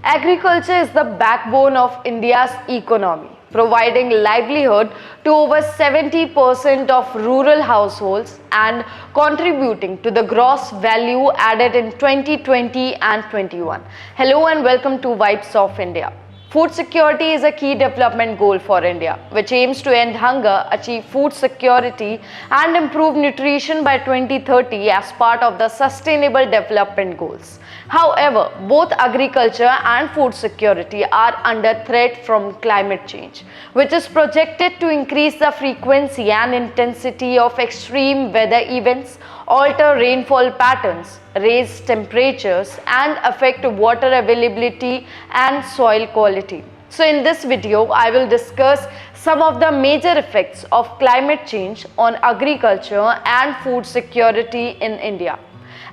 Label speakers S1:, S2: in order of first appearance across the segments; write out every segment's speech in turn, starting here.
S1: Agriculture is the backbone of India's economy, providing livelihood to over 70% of rural households and contributing to the gross value added in 2020 and 21. Hello and welcome to Vibes of India. Food security is a key development goal for India, which aims to end hunger, achieve food security, and improve nutrition by 2030 as part of the Sustainable Development Goals. However, both agriculture and food security are under threat from climate change, which is projected to increase the frequency and intensity of extreme weather events, alter rainfall patterns, raise temperatures, and affect water availability and soil quality. So in this video, I will discuss some of the major effects of climate change on agriculture and food security in India,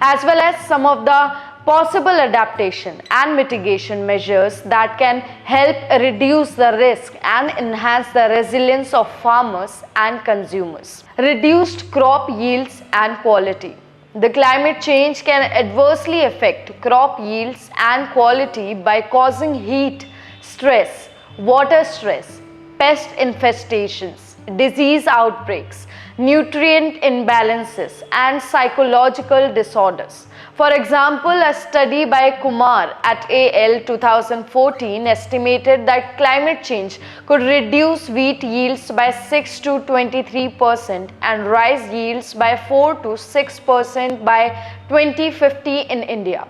S1: as well as some of the possible adaptation and mitigation measures that can help reduce the risk and enhance the resilience of farmers and consumers. Reduced crop yields and quality. The climate change can adversely affect crop yields and quality by causing heat stress, water stress, pest infestations, disease outbreaks, nutrient imbalances, and psychological disorders. For example, a study by Kumar at AL 2014 estimated that climate change could reduce wheat yields by 6 to 23% and rice yields by 4 to 6% by 2050 in India.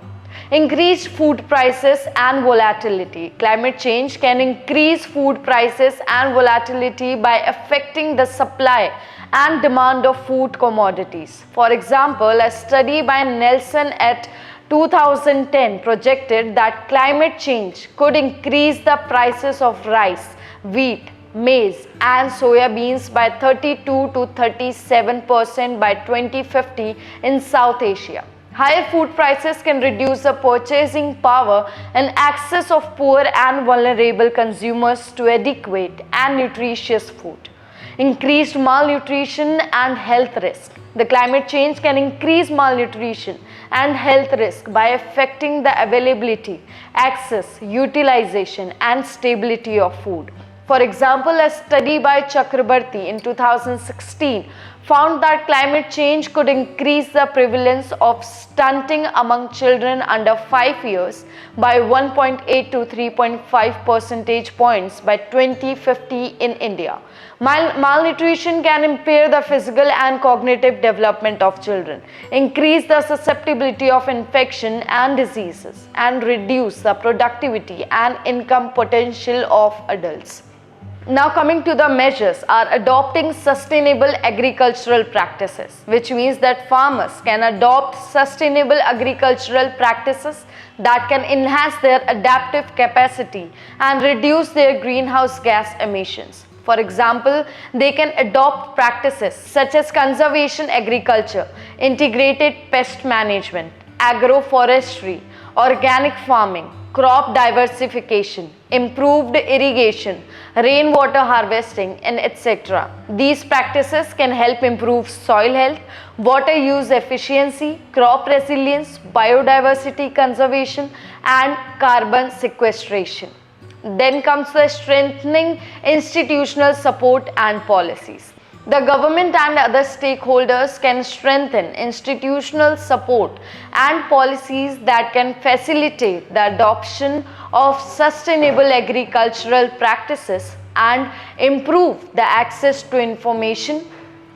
S1: Increased food prices and volatility. Climate change can increase food prices and volatility by affecting the supply and demand of food commodities. For example, a study by Nelson et 2010 projected that climate change could increase the prices of rice, wheat, maize, and soya beans by 32 to 37% by 2050 in South Asia. Higher food prices can reduce the purchasing power and access of poor and vulnerable consumers to adequate and nutritious food. Increased malnutrition and health risk. The climate change can increase malnutrition and health risk by affecting the availability, access, utilization, and stability of food. For example, a study by Chakrabarti in 2016 found that climate change could increase the prevalence of stunting among children under 5 years by 1.8 to 3.5 percentage points by 2050 in India. Malnutrition can impair the physical and cognitive development of children, increase the susceptibility of infection and diseases, and reduce the productivity and income potential of adults. Now coming to the measures are adopting sustainable agricultural practices, which means that farmers can adopt sustainable agricultural practices that can enhance their adaptive capacity and reduce their greenhouse gas emissions. For example, they can adopt practices such as conservation agriculture, integrated pest management, agroforestry, organic farming, crop diversification, improved irrigation, rainwater harvesting, and etc. These practices can help improve soil health, water use efficiency, crop resilience, biodiversity conservation, and carbon sequestration. Then comes the strengthening institutional support and policies. The government and other stakeholders can strengthen institutional support and policies that can facilitate the adoption of sustainable agricultural practices and improve the access to information,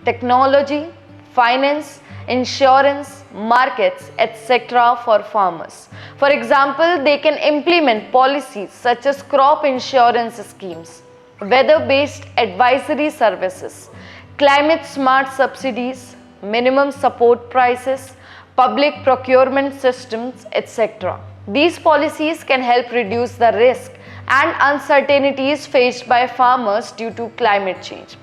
S1: technology, finance, insurance, markets, etc. for farmers. For example, they can implement policies such as crop insurance schemes, weather-based advisory services, climate smart subsidies, minimum support prices, public procurement systems, etc. These policies can help reduce the risk and uncertainties faced by farmers due to climate change.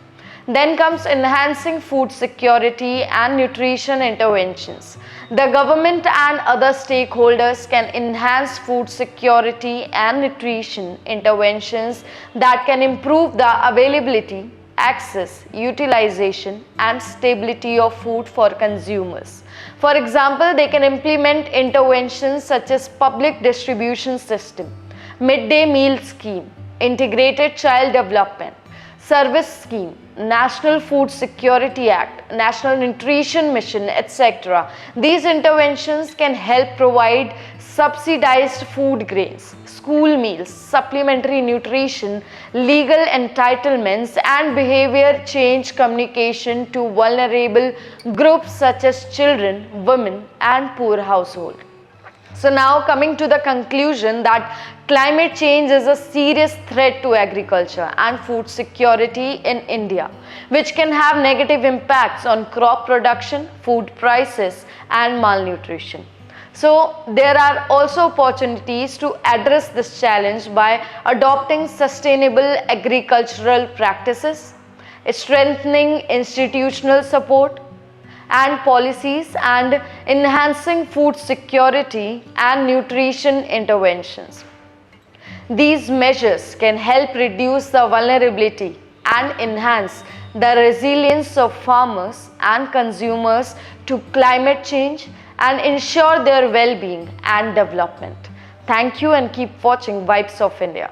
S1: Then comes enhancing food security and nutrition interventions. The government and other stakeholders can enhance food security and nutrition interventions that can improve the availability, access, utilization, and stability of food for consumers. For example, they can implement interventions such as public distribution system, midday meal scheme, integrated child development, service scheme, National Food Security Act, National Nutrition Mission, etc. These interventions can help provide subsidized food grains, school meals, supplementary nutrition, legal entitlements, and behavior change communication to vulnerable groups such as children, women, and poor households. So now coming to the conclusion that climate change is a serious threat to agriculture and food security in India, which can have negative impacts on crop production, food prices, and malnutrition. So there are also opportunities to address this challenge by adopting sustainable agricultural practices, strengthening institutional support and policies, and enhancing food security and nutrition interventions. These measures can help reduce the vulnerability and enhance the resilience of farmers and consumers to climate change and ensure their well-being and development. Thank you and keep watching Vibes of India.